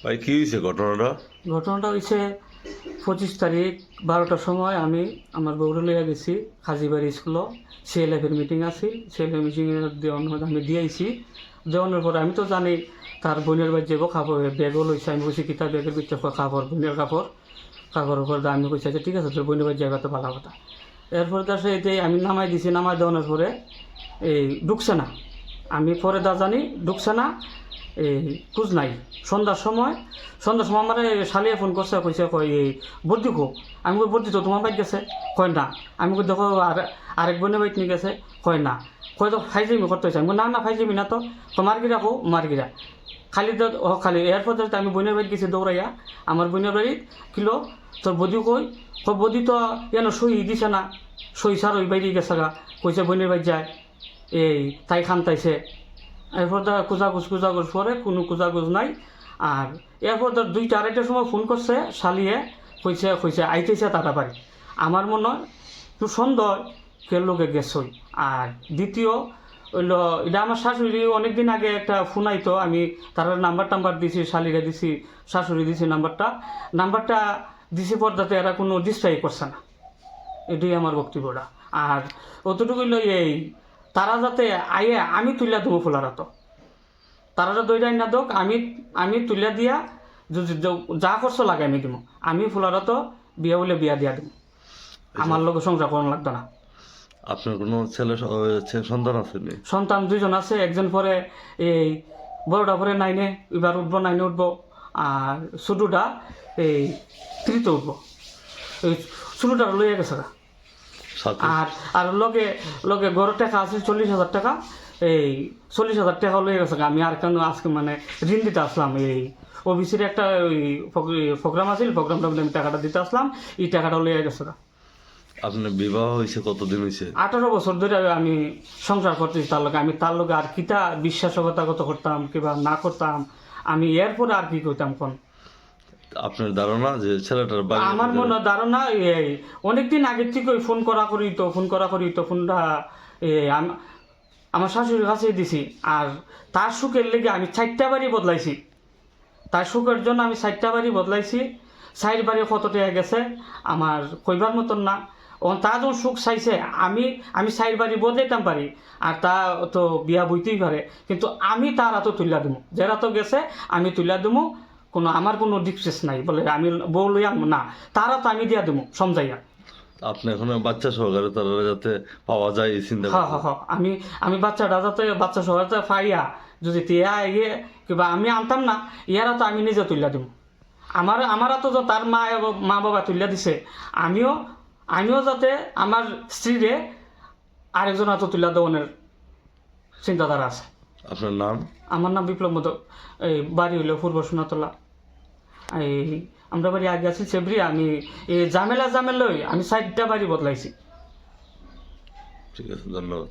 ভাই কি হয়েছে ঘটনাটা? ঘটনাটা হয়েছে 25 তারিখ 12টার সময় আমি আমার বউরে লইয়া গেছি হাজিবাড়ি স্কুলও সিএলএফের মিটিং আছে। সিএলএফ মিটিংয়ের আমি দিয়েছি। দেওয়ানোর পরে আমি তো জানি তার বোনের বাড়ি যাবো কাপড় ব্যাগও লইছে। আমি বলছি কি তার ব্যাগের ভিতরে কাপড় বোনের কাপড়ের পরে আমি কইছি আচ্ছা ঠিক আছে তোর বোনের বাড়ি যাবে তো ভালো কথা। এরপরে তার সাথে আমি নামাই দিছি। নামাই দেওয়ানোর পরে এই ঢুকছে না। আমি পরে জানি ঢুকছে না, এই খোঁজ নাই। সন্ধ্যার সময় আমার শালিয়া ফোন করছে, কইছে কই এই বর্দি খো। আমি কই বর্দি তো তোমার বাইক গেছে, কয় না। আমি কই দেখো আরেক বোনের বাইক নিয়ে গেছে, কয় না। কয় তো ফাইজিমি করতে হয়েছে। আমি না ফাইজিমি না তো মার্গিরা খো মার্গিরা খালি তো খালি। এরপর আমি বোনের বাড়ি গেছি দৌড়াইয়া। আমার বোনের বাড়ি কিলো তোর বদি কই বদি তো যেন সই দিছে না, সই সার ওই বাইরে গেছে গা, কইছে বোনের বাড়ি যায় এই তাই খান্তাইছে। এরপর তার কুজাগুজ পরে কোনো কুজাগুজ নাই। আর এরপর তার 2টা 2:30টার সময় ফোন করছে শালিয়ে, কইছে আইতেছে তাড়াতাড়ি। আমার মনে হয় একটু সন্দেহ কে লোকে গেছই। আর দ্বিতীয় হইল এটা আমার শাশুড়ি অনেকদিন আগে একটা ফোন আইতো, আমি তার নাম্বার দিছি, শালিরে দিছি, শাশুড়ি দিছি নাম্বারটা দিছি পর্দাতে এরা কোনো ডিসপ্লে করছে না। এটাই আমার বক্তব্যটা। আর অতটুকু হইল এই তারা যাতে আইয়ে আমি তুলিয়া দেবো ফুলার হাত, তারা যা দইটাই না দোক, আমি তুলিয়া দিয়া যদি যা করছো লাগে আমি দিব। আমি ফুলার হাত বিয়া বলে বিয়া দিয়া দিব, আমার লোক সংসার করানো লাগতো না। আপনার কোনো সন্তান আছে? সন্তান 2জন আছে। একজন পরে এই বড়টা পরে 9-এ, এবার উঠবো 9-এ উঠবো। আর ছোটোটা এই 3-তে উঠবো। এই ছোটোটা লইয়া গেছে। আর লগে গড়ের টাকা আছে 40,000 টাকা। এই 40,000 টাকা লয়ে গেছে। আমি আর কেন আজকে মানে ঋণ দিতে আসলাম। এই ওবিসির একটা ওই প্রোগ্রাম আছিল, প্রোগ্রামটা আমি টাকাটা দিতে আসলাম, এই টাকাটা লয়ে গেছে। আপনার বিবাহ হয়েছে কতদিন হয়েছে? 18 বছর ধরে আমি সংসার করতেছি তার লগে। আমি তার লগে আর কিতা বিশ্বাসঘাতকত করতাম কিংবা না করতাম, আমি এরপরে আর কি করতাম কোন? আপনার ধারণা যে ছেলেটার আমার মনে ধারণা এই অনেকদিন আগের থেকে ফোন করা করি তো ফোনটা আমার শাশুড়ির কাছে দিছি। আর তার সুখের লেগে আমি 4টা বাড়ি বদলাইছি। তার সুখের জন্য আমি 4টা বাড়ি বদলাইছি। 4 বাড়ি কত টাকা গেছে আমার কইবার মতন না। তা যখন সুখ চাইছে আমি 4 বাড়ি বদলাইতাম পারি, আর তা তো বিয়া বইতেই পারে, কিন্তু আমি তার হাতও তুলিয়া দেবো। যারা তো গেছে আমি তুলিয়া দেবো, আমার কোনো ডিসপ্লেস নাই বলে আমি বউ লইয়া না, তারা তো আমি দিয়া দেবো সমঝাইয়া। আপনি এখন বাচ্চা সহকারে তারা যাতে পাওয়া যায় এই চিন্তা। হ্যাঁ আমি বাচ্চাটা যাতে বাচ্চা সহকারে পাইয়া যদি তিয়া ইয়ে কিংবা আমি আনতাম না, ইয়ারা তো আমি নিজে তুলিয়া দেবো। আমারা তো তার মা বাবা তুলিয়া দিছে, আমিও যাতে আমার স্ত্রীরে আরেকজন হাতে তুলিয়া দেওয়ানের চিন্তাধারা আছে। আপনার নাম? আমার নাম বিপ্লব মোদক। এই বাড়ি হইল পূর্ব সোনাতলা। এই আমরা বাড়ি আগে আছি সেবরি। আমি এই ঝামেলা আমি 4টা বাড়ি বদলাইছি। ঠিক আছে, ধন্যবাদ।